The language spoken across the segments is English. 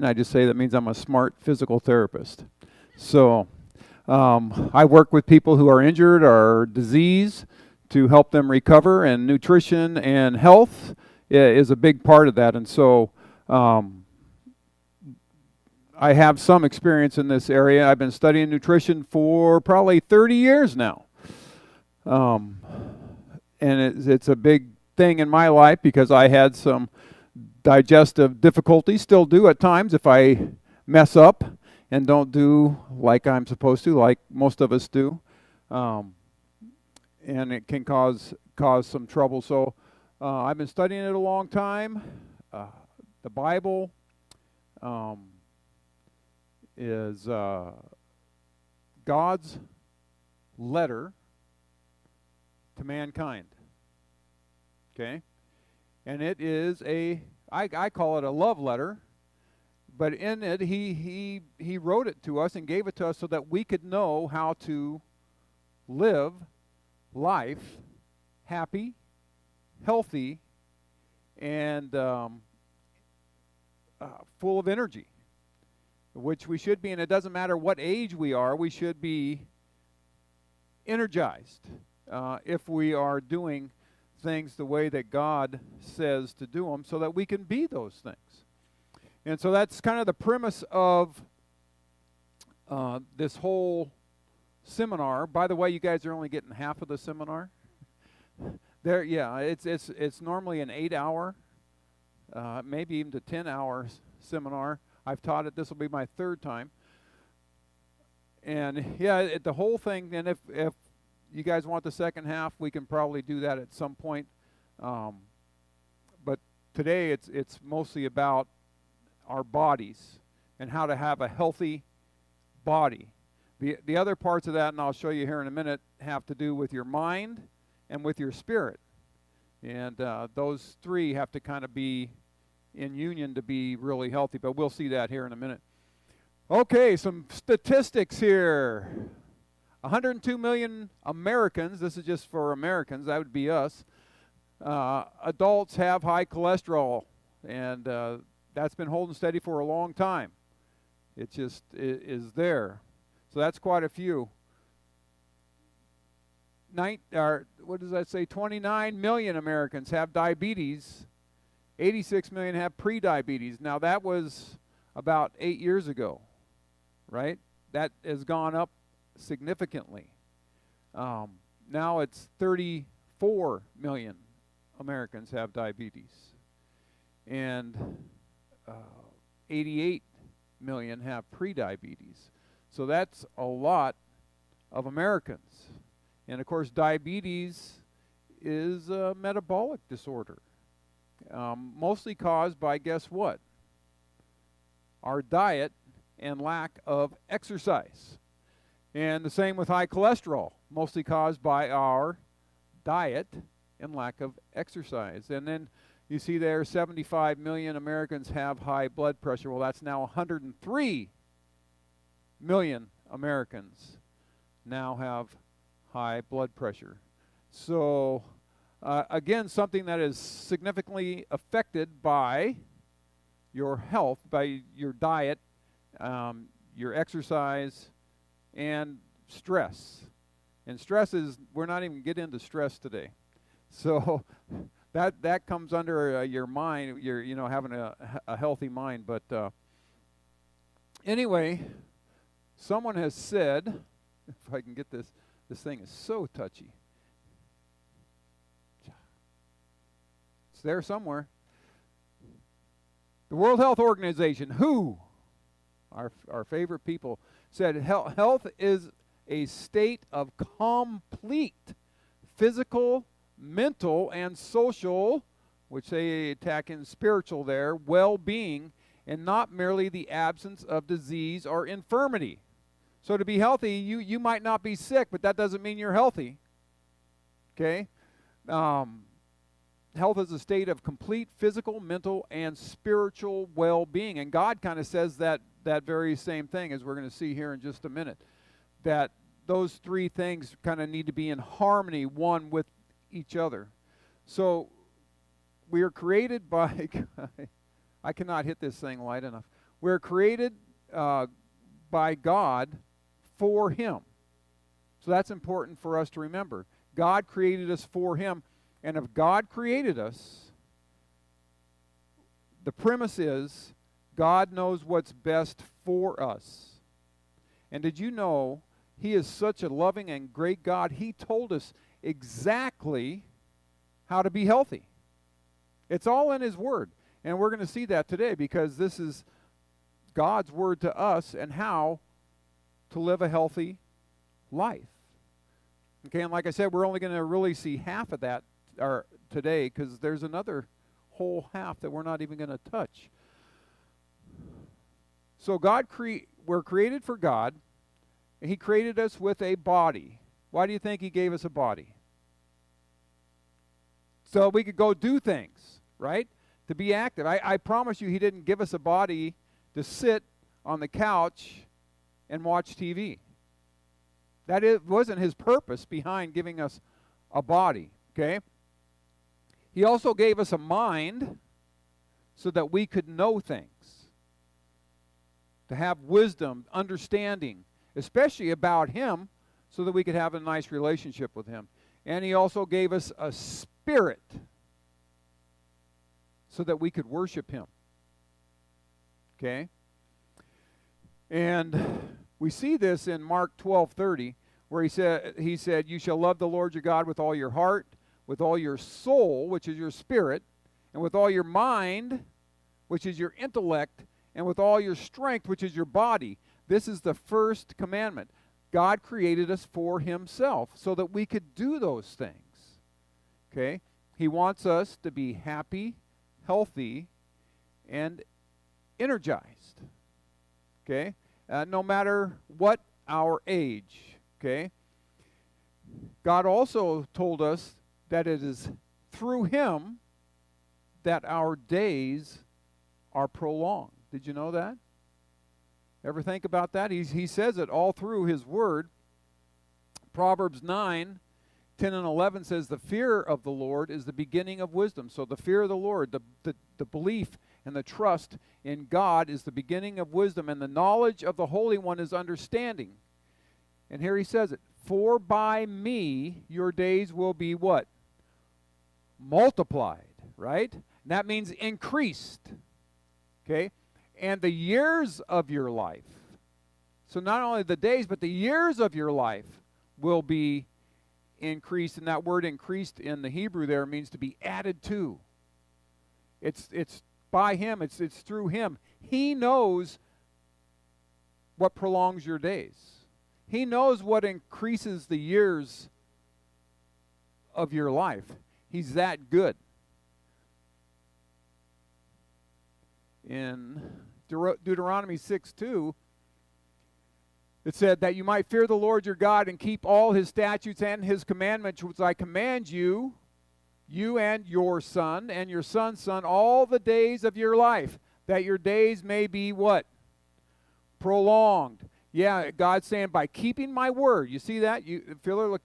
I just say that means I'm a smart physical therapist. So I work with people who are injured or diseased to help them recover, and nutrition and health is a big part of that. And so I have some experience in this area. I've been studying nutrition for probably 30 years now. And it's a big thing in my life because I had some digestive difficulties, still do at times if I mess up and don't do like I'm supposed to, like most of us do. And it can cause some trouble. So I've been studying it a long time. The Bible is God's letter to mankind. Okay? And it is I call it a love letter, but in it he wrote it to us and gave it to us so that we could know how to live life happy, healthy, and full of energy, which we should be. And it doesn't matter what age we are, we should be energized if we are doing things the way that God says to do them, so that we can be those things. And so that's kind of the premise of this whole seminar. By the way, you guys are only getting half of the seminar. It's normally an 8-hour, maybe even to 10-hour seminar. I've taught it. This will be my third time. And the whole thing. And if you guys want the second half, we can probably do that at some point. But today it's mostly about our bodies and how to have a healthy body. The other parts of that, and I'll show you here in a minute, have to do with your mind and with your spirit. And those three have to kind of be in union to be really healthy. But we'll see that here in a minute. Okay, some statistics here. 102 million Americans, this is just for Americans, that would be us, adults have high cholesterol, and that's been holding steady for a long time. It just is there. So that's quite a few. 29 million Americans have diabetes. 86 million have prediabetes. Now that was about 8 years ago, right? That has gone up significantly. Now it's 34 million Americans have diabetes, and 88 million have prediabetes. So that's a lot of Americans. And of course, diabetes is a metabolic disorder, mostly caused by, guess what? Our diet and lack of exercise. And the same with high cholesterol, mostly caused by our diet and lack of exercise. And then you see there 75 million Americans have high blood pressure. Well, that's now 103 million Americans now have high blood pressure. So, again, something that is significantly affected by your health, by your diet, your exercise, and stress. And stress is, we're not even getting into stress today. So that comes under your mind, your having a healthy mind. But anyway, someone has said, if I can get this thing is so touchy. It's there somewhere. The World Health Organization, WHO, our favorite people, said health is a state of complete physical, mental, and social, which they attack in spiritual there, well-being, and not merely the absence of disease or infirmity. So to be healthy, you might not be sick, but that doesn't mean you're healthy. Okay? Health is a state of complete physical, mental, and spiritual well-being. And God kind of says that very same thing, as we're going to see here in just a minute. That those three things kind of need to be in harmony, one with each other. So we are created by, I cannot hit this thing light enough. We're created by God for Him. So that's important for us to remember. God created us for Him. And if God created us, the premise is God knows what's best for us. And did you know He is such a loving and great God? He told us exactly how to be healthy. It's all in His Word. And we're going to see that today because this is God's Word to us and how to live a healthy life. Okay, and like I said, we're only going to really see half of that today because there's another whole half that we're not even going to touch. So we're created for God. He created us with a body. Why do you think He gave us a body? So we could go do things, right? To be active. I promise you He didn't give us a body to sit on the couch and watch TV. That wasn't His purpose behind giving us a body, okay? He also gave us a mind so that we could know things, to have wisdom, understanding, especially about Him, so that we could have a nice relationship with Him. And He also gave us a spirit so that we could worship Him. Okay? And we see this in Mark 12:30, where he said, "You shall love the Lord your God with all your heart, with all your soul, which is your spirit, and with all your mind, which is your intellect, and with all your strength, which is your body." This is the first commandment. God created us for Himself so that we could do those things. Okay? He wants us to be happy, healthy, and energized. Okay? No matter what our age. Okay? God also told us that it is through Him that our days are prolonged. Did you know that? Ever think about that? He says it all through His Word. Proverbs 9:10 and 11 says, "The fear of the Lord is the beginning of wisdom." So the fear of the Lord, the belief and the trust in God is the beginning of wisdom, and the knowledge of the Holy One is understanding. And here he says it, "For by me your days will be" what? Multiplied, right? And that means increased. Okay? "And the years of your life." So not only the days, but the years of your life will be increased. And that word increased in the Hebrew there means to be added to. It's by Him. It's through Him. He knows what prolongs your days. He knows what increases the years of your life. He's that good. In Deuteronomy 6:2, it said that you might fear the Lord your God and keep all His statutes and His commandments, which I command you, you and your son, and your son's son, all the days of your life, that your days may be what? Prolonged. Yeah, God's saying by keeping my word. You see that?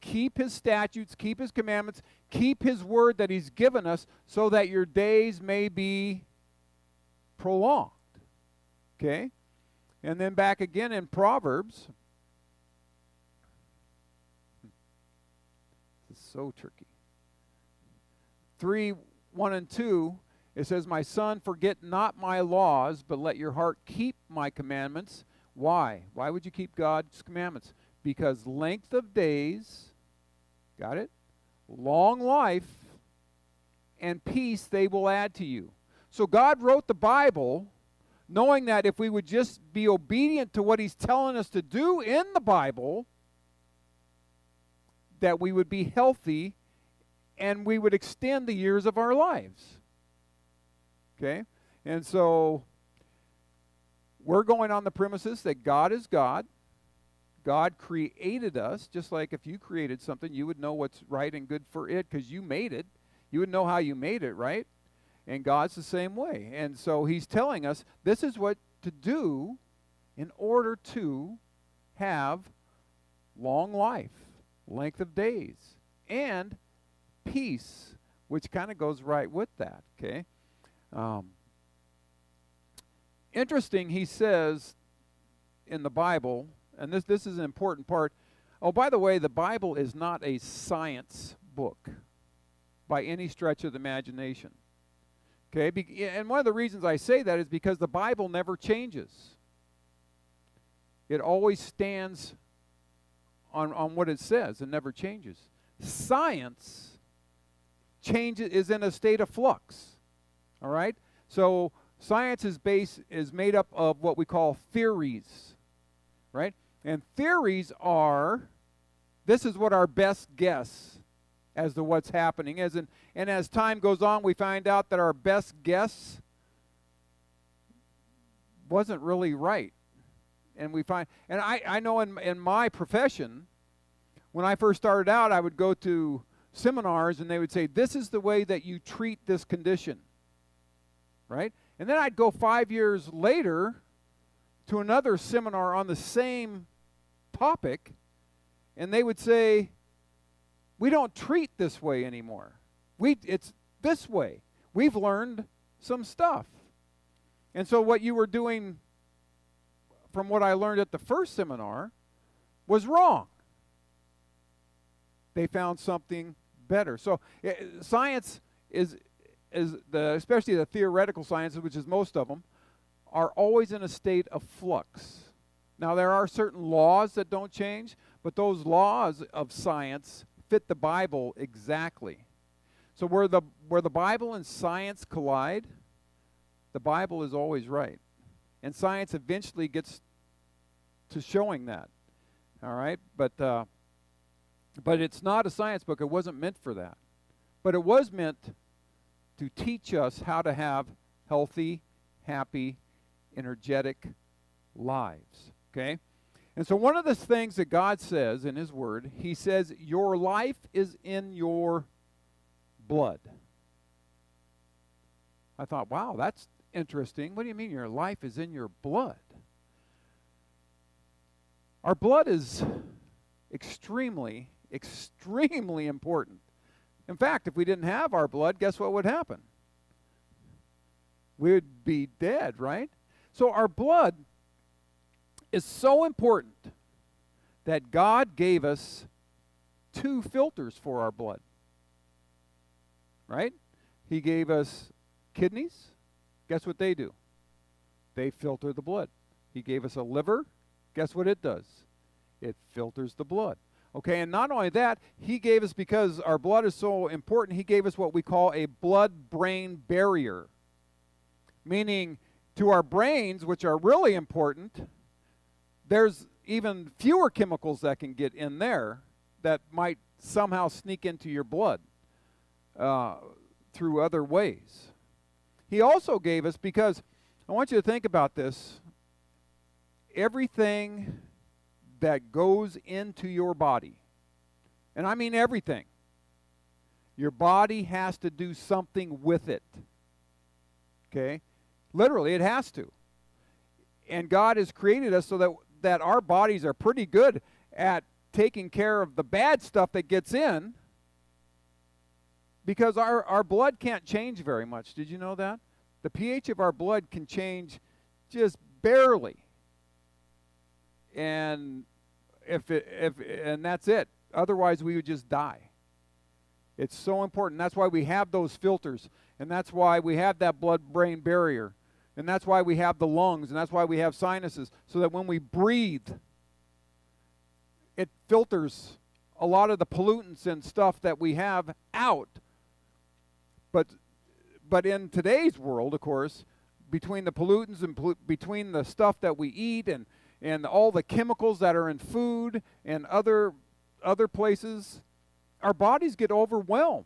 Keep His statutes, keep His commandments, keep His word that He's given us so that your days may be prolonged. Okay? And then back again in Proverbs. This is so tricky. 3:1 and 2, it says, "My son, forget not my laws, but let your heart keep my commandments." Why? Why would you keep God's commandments? Because length of days, got it? Long life and peace they will add to you. So God wrote the Bible knowing that if we would just be obedient to what He's telling us to do in the Bible, that we would be healthy and we would extend the years of our lives. Okay? And so we're going on the premises that God is God. God created us, just like if you created something, you would know what's right and good for it because you made it. You would know how you made it, right? And God's the same way. And so He's telling us this is what to do in order to have long life, length of days, and peace, which kind of goes right with that, okay? interesting, he says in the Bible, and this is an important part. Oh, by the way, the Bible is not a science book by any stretch of the imagination. Okay, and one of the reasons I say that is because the Bible never changes. It always stands on what it says and never changes. Science is in a state of flux. All right? So science is made up of what we call theories. Right? And theories are, this is what our best guess as to what's happening is. And as time goes on, we find out that our best guess wasn't really right. And I know in my profession, when I first started out, I would go to seminars and they would say, this is the way that you treat this condition. Right? And then I'd go 5 years later to another seminar on the same topic, and they would say, we don't treat this way anymore. It's this way. We've learned some stuff. And so what you were doing, from what I learned at the first seminar, was wrong. They found something better. So science especially the theoretical sciences, which is most of them, are always in a state of flux. Now, there are certain laws that don't change, but those laws of science fit the Bible exactly. So where the Bible and science collide, the Bible is always right. And science eventually gets to showing that. All right? But it's not a science book. It wasn't meant for that. But it was meant to teach us how to have healthy, happy, energetic lives. Okay? And so one of the things that God says in his word, he says, your life is in your blood. I thought, wow, that's interesting. What do you mean your life is in your blood? Our blood is extremely, extremely important. In fact, if we didn't have our blood, guess what would happen? We would be dead, right? So our blood is so important that God gave us 2 filters for our blood. Right? He gave us kidneys. Guess what they do? They filter the blood. He gave us a liver. Guess what it does? It filters the blood. Okay, and not only that, he gave us, because our blood is so important, he gave us what we call a blood-brain barrier. Meaning, to our brains, which are really important, there's even fewer chemicals that can get in there that might somehow sneak into your blood through other ways. He also gave us, because I want you to think about this, everything that goes into your body, and I mean everything, your body has to do something with it. Okay? Literally, it has to. And God has created us so that our bodies are pretty good at taking care of the bad stuff that gets in, because our blood can't change very much. Did you know that? The pH of our blood can change just barely. And and that's it. Otherwise, we would just die. It's so important. That's why we have those filters, and that's why we have that blood-brain barrier, and that's why we have the lungs, and that's why we have sinuses, so that when we breathe, it filters a lot of the pollutants and stuff that we have out. But in today's world, of course, between the pollutants and between the stuff that we eat and all the chemicals that are in food and other places, our bodies get overwhelmed.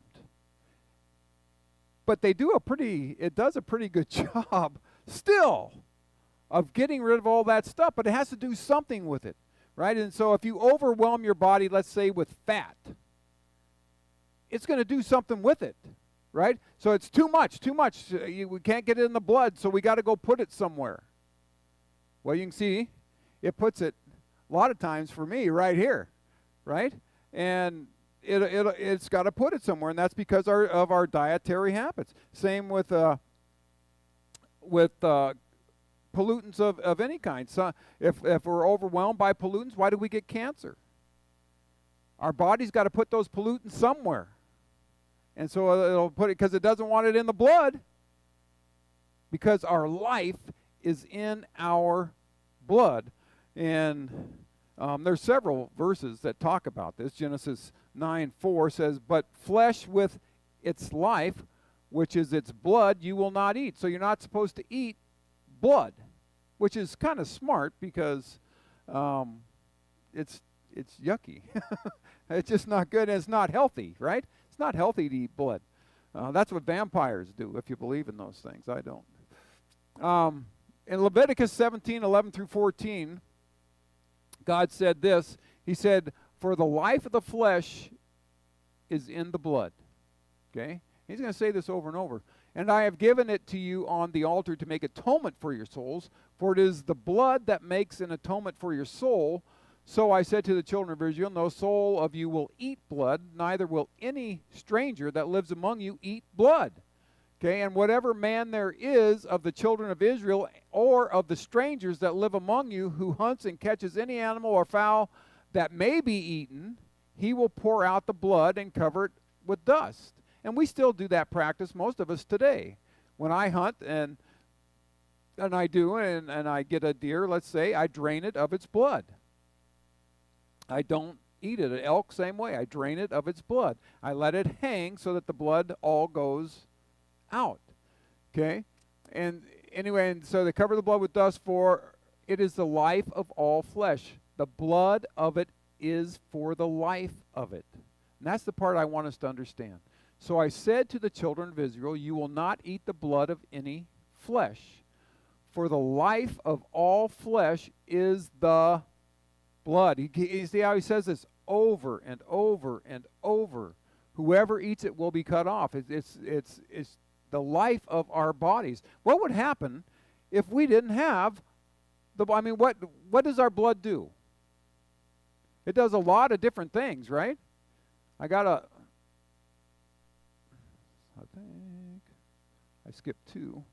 But it does a pretty good job still of getting rid of all that stuff, but it has to do something with it, right? And so if you overwhelm your body, let's say with fat, it's going to do something with it, right? So it's too much. We can't get it in the blood, so we got to go put it somewhere. Well, you can see it puts it a lot of times for me right here, right? And it's got to put it somewhere, and that's because of our dietary habits. Same with pollutants of any kind. So if we're overwhelmed by pollutants, why do we get cancer? Our body's got to put those pollutants somewhere. And so it'll put it, because it doesn't want it in the blood, because our life is in our blood. And there's several verses that talk about this. Genesis 9:4 says, "But flesh with its life, which is its blood, you will not eat." So you're not supposed to eat blood, which is kind of smart, because it's yucky. It's just not good, and it's not healthy, right? It's not healthy to eat blood. That's what vampires do, if you believe in those things. I don't. In Leviticus 17:11 through 14, God said this. He said, "For the life of the flesh is in the blood." Okay? He's going to say this over and over. "And I have given it to you on the altar to make atonement for your souls, for it is the blood that makes an atonement for your soul. So I said to the children of Israel, no soul of you will eat blood, neither will any stranger that lives among you eat blood." Okay, and whatever man there is of the children of Israel or of the strangers that live among you who hunts and catches any animal or fowl that may be eaten, he will pour out the blood and cover it with dust. And we still do that practice, most of us today. When I hunt and I get a deer, let's say, I drain it of its blood. I don't eat it. An elk, same way. I drain it of its blood. I let it hang so that the blood all goes out. Okay? And anyway, and so they cover the blood with dust, for it is the life of all flesh. The blood of it is for the life of it. And that's the part I want us to understand. "So I said to the children of Israel, you will not eat the blood of any flesh, for the life of all flesh is the blood." You see how he says this over and over and over. Whoever eats it will be cut off. It's the life of our bodies. What would happen if we didn't have what does our blood do? It does a lot of different things, right? I think I skipped 2.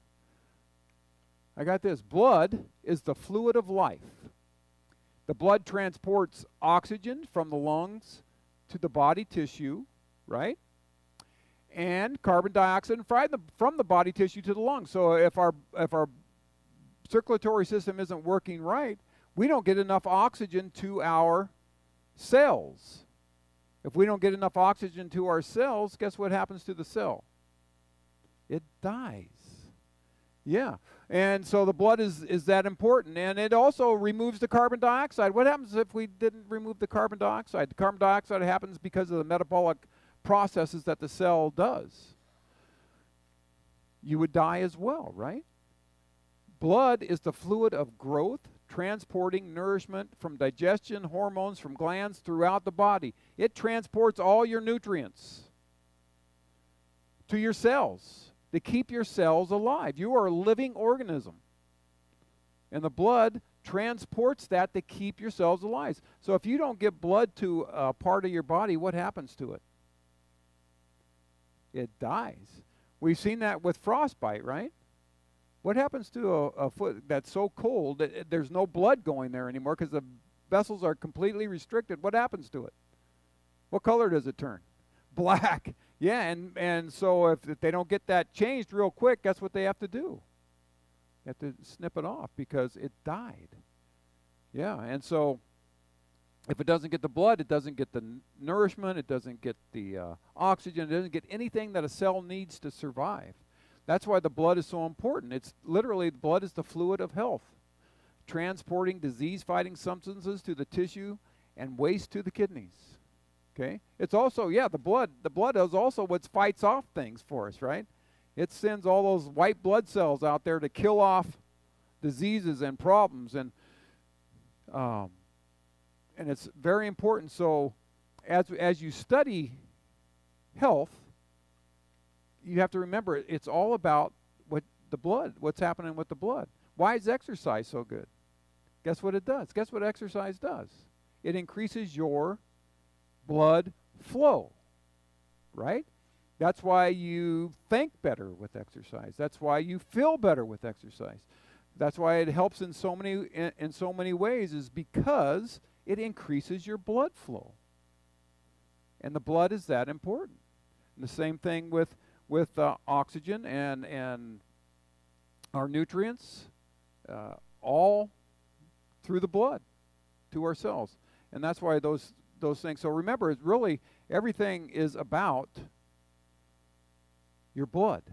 I got this. Blood is the fluid of life. The blood transports oxygen from the lungs to the body tissue, right? And carbon dioxide from the body tissue to the lungs. So if our circulatory system isn't working right, we don't get enough oxygen to our cells. If we don't get enough oxygen to our cells, guess what happens to the cell? It dies. Yeah. And so the blood is that important. And it also removes the carbon dioxide. What happens if we didn't remove the carbon dioxide? The carbon dioxide happens because of the metabolic processes that the cell does. You would die as well, right? Blood is the fluid of growth, transporting nourishment from digestion, hormones from glands throughout the body. It transports all your nutrients to your cells to keep your cells alive. You are a living organism. And the blood transports that to keep your cells alive. So if you don't give blood to a part of your body, what happens to it? It dies. We've seen that with frostbite, right? What happens to a foot that's so cold that there's no blood going there anymore because the vessels are completely restricted? What happens to it? What color does it turn? Black. Yeah, and so if they don't get that changed real quick, guess what they have to do? They have to snip it off because it died. Yeah, and so if it doesn't get the blood, it doesn't get the nourishment, it doesn't get the oxygen, it doesn't get anything that a cell needs to survive. That's why the blood is so important. It's literally, the blood is the fluid of health, transporting disease-fighting substances to the tissue and waste to the kidneys. Okay? It's also, yeah, the blood is also what fights off things for us, right? It sends all those white blood cells out there to kill off diseases and problems, and it's very important. So as you study health, you have to remember it's all about what's happening with the blood. Why is exercise so good? Guess what it does? Guess what exercise does? It increases your blood flow, right? That's why you think better with exercise. That's why you feel better with exercise. That's why it helps in so many ways, is because it increases your blood flow. And the blood is that important. And the same thing with oxygen and our nutrients, all through the blood to our cells. And that's why those things. So remember, it's really everything is about your blood.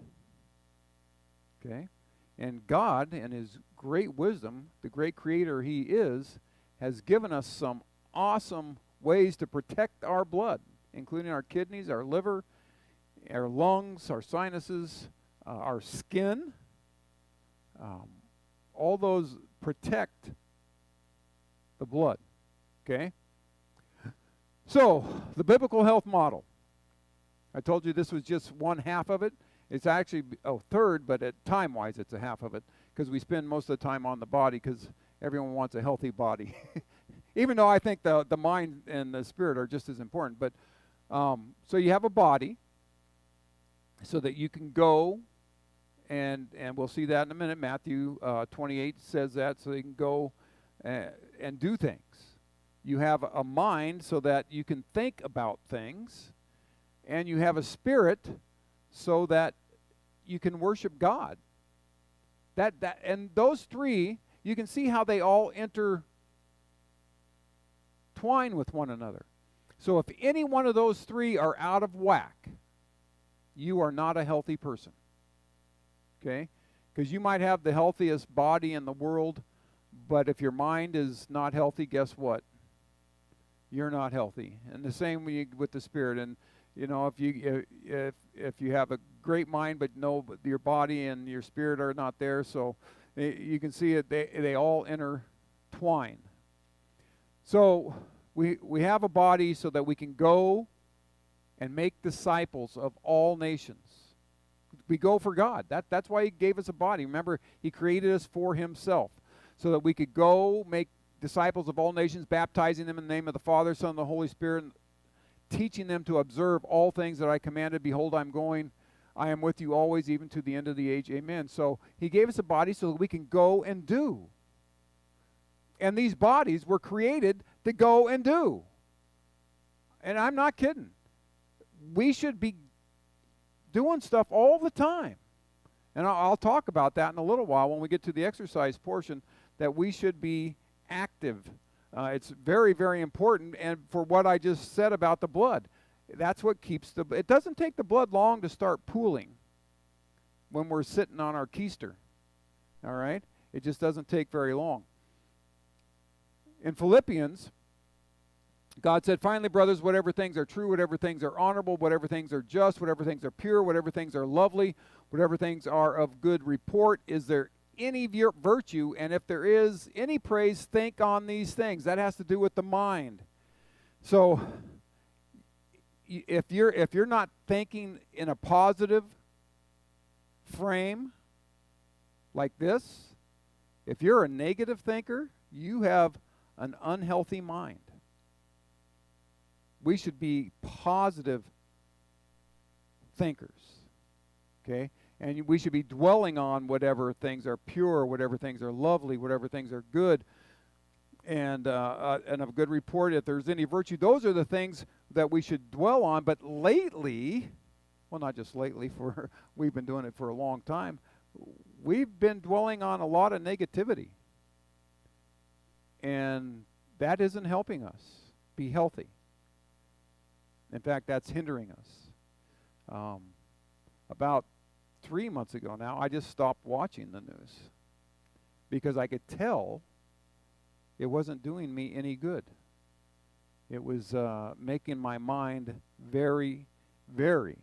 Okay? And God, in His great wisdom, the great creator He is, has given us some awesome ways to protect our blood, including our kidneys, our liver, our lungs, our sinuses, our skin. All those protect the blood. Okay? So, the biblical health model. I told you this was just one half of it. It's actually a third, but time-wise it's a half of it, because we spend most of the time on the body, because everyone wants a healthy body. Even though I think the mind and the spirit are just as important. But so you have a body so that you can go, and we'll see that in a minute. Matthew 28 says that, so you can go and do things. You have a mind so that you can think about things, and you have a spirit so that you can worship God. And those three, you can see how they all intertwine with one another. So if any one of those three are out of whack, you are not a healthy person. Okay? Because you might have the healthiest body in the world, but if your mind is not healthy, guess what? You're not healthy. And the same with the spirit. And you know, if you have a great mind, but your body and your spirit are not there, so you can see it. They all intertwine. So we have a body so that we can go and make disciples of all nations. We go for God. That's why He gave us a body. Remember, He created us for Himself, so that we could go make disciples of all nations, baptizing them in the name of the Father, Son, and the Holy Spirit, and teaching them to observe all things that I commanded. Behold, I am with you always, even to the end of the age. Amen. So He gave us a body so that we can go and do. And these bodies were created to go and do. And I'm not kidding. We should be doing stuff all the time. And I'll talk about that in a little while when we get to the exercise portion, that we should be active. It's very, very important. And for what I just said about the blood, that's what keeps it doesn't take the blood long to start pooling when we're sitting on our keister. All right? It just doesn't take very long. In Philippians, God said, finally, brothers, whatever things are true, whatever things are honorable, whatever things are just, whatever things are pure, whatever things are lovely, whatever things are of good report, is there any virtue, and if there is any praise, think on these things. That has to do with the mind. So if you're not thinking in a positive frame like this, if you're a negative thinker, you have an unhealthy mind. We should be positive thinkers, okay? And we should be dwelling on whatever things are pure, whatever things are lovely, whatever things are good, and of good report. If there's any virtue, those are the things that we should dwell on. But lately, well, not just lately, we've been doing it for a long time, we've been dwelling on a lot of negativity. And that isn't helping us be healthy. In fact, that's hindering us. About 3 months ago now, I just stopped watching the news because I could tell it wasn't doing me any good. It was making my mind very, very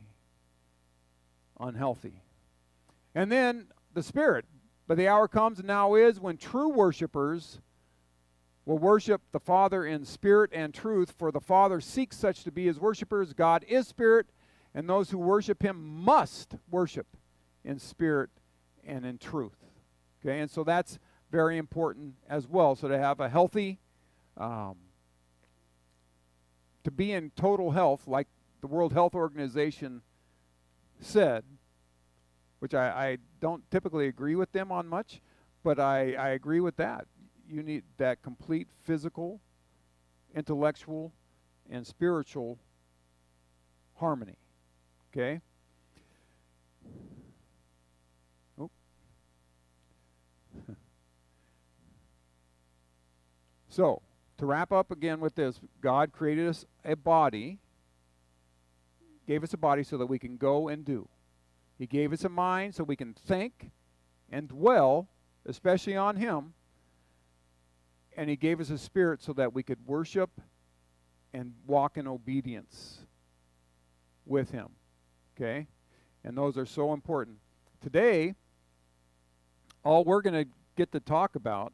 unhealthy. And then the Spirit. But the hour comes and now is when true worshipers will worship the Father in spirit and truth, for the Father seeks such to be His worshipers. God is spirit, and those who worship Him must worship in spirit and in truth. Okay, and so that's very important as well. So to have a healthy, to be in total health, like the World Health Organization said, which I don't typically agree with them on much, but I agree with that. You need that complete physical, intellectual, and spiritual harmony. Okay? Oh. So, to wrap up again with this, God created us a body, gave us a body so that we can go and do. He gave us a mind so we can think and dwell, especially on Him. And He gave us a spirit so that we could worship and walk in obedience with Him. Okay? And those are so important. Today, all we're going to get to talk about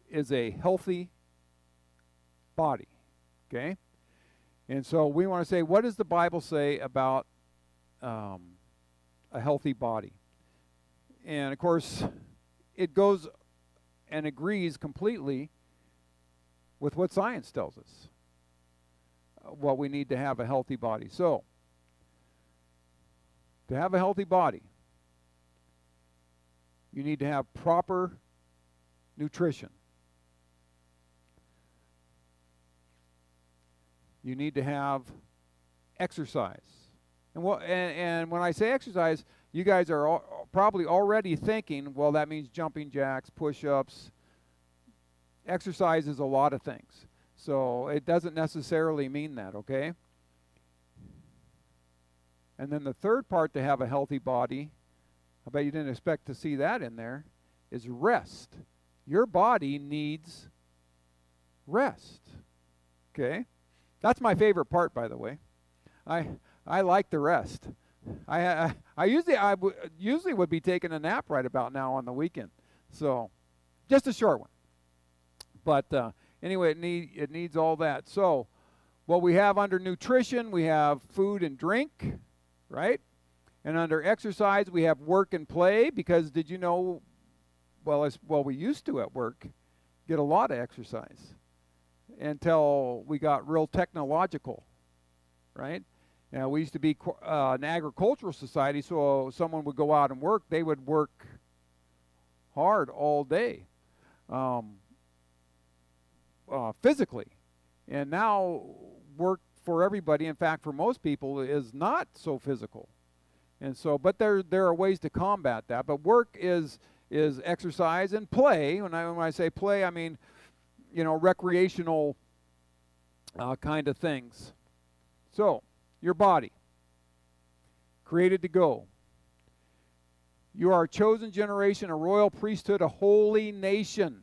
is a healthy body. Okay? And so we want to say, what does the Bible say about a healthy body? And of course, it goes and agrees completely with what science tells us, what we need to have a healthy body. So, to have a healthy body, you need to have proper nutrition. You need to have exercise. And when I say exercise, you guys are probably already thinking, well, that means jumping jacks, push-ups. Exercise is a lot of things. So it doesn't necessarily mean that, okay? And then the third part to have a healthy body, I bet you didn't expect to see that in there, is rest. Your body needs rest, okay? That's my favorite part, by the way. I like the rest. I usually would be taking a nap right about now on the weekend. So, just a short one. But anyway, it needs all that. So, what we have under nutrition, we have food and drink, right? And under exercise, we have work and play. Because did you know? Well, we used to at work get a lot of exercise until we got real technological, right? Now, we used to be an agricultural society, so someone would go out and work. They would work hard all day, physically. And now work for everybody, in fact, for most people, is not so physical. And so, but there are ways to combat that. But work is exercise and play. When I say play, I mean, recreational kind of things. So, your body, created to go. You are a chosen generation, a royal priesthood, a holy nation,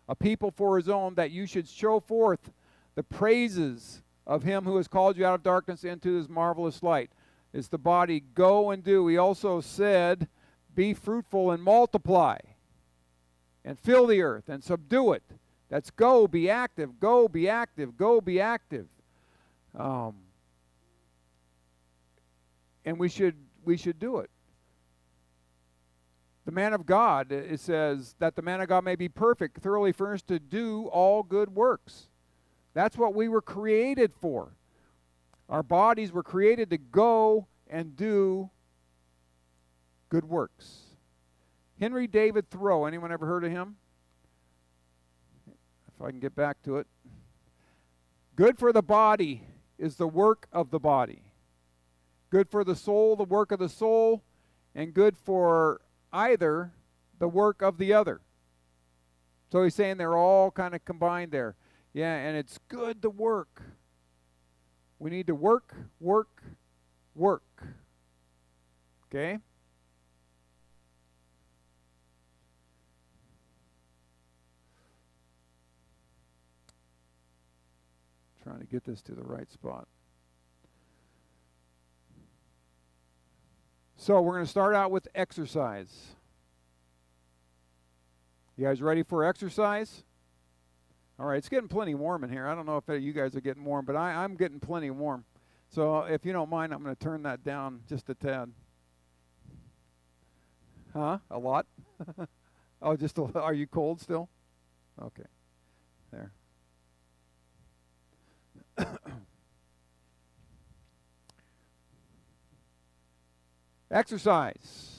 a people for His own, that you should show forth the praises of Him who has called you out of darkness into His marvelous light. It's the body, go and do. He also said, be fruitful and multiply, and fill the earth and subdue it. That's go, be active, go, be active, go, be active. And we should do it. The man of God, it says, that the man of God may be perfect, thoroughly furnished to do all good works. That's what we were created for. Our bodies were created to go and do good works. Henry David Thoreau, anyone ever heard of him? If I can get back to it. Good for the body is the work of the body. Good for the soul, the work of the soul, and good for either, the work of the other. So he's saying they're all kind of combined there. Yeah, and it's good to work. We need to work, work, work. Okay? Trying to get this to the right spot. So we're going to start out with exercise. You guys ready for exercise? All right, it's getting plenty warm in here. I don't know if you guys are getting warm, but I'm getting plenty warm. So if you don't mind, I'm going to turn that down just a tad. Huh? A lot? Oh, just are you cold still? Okay. There. Exercise.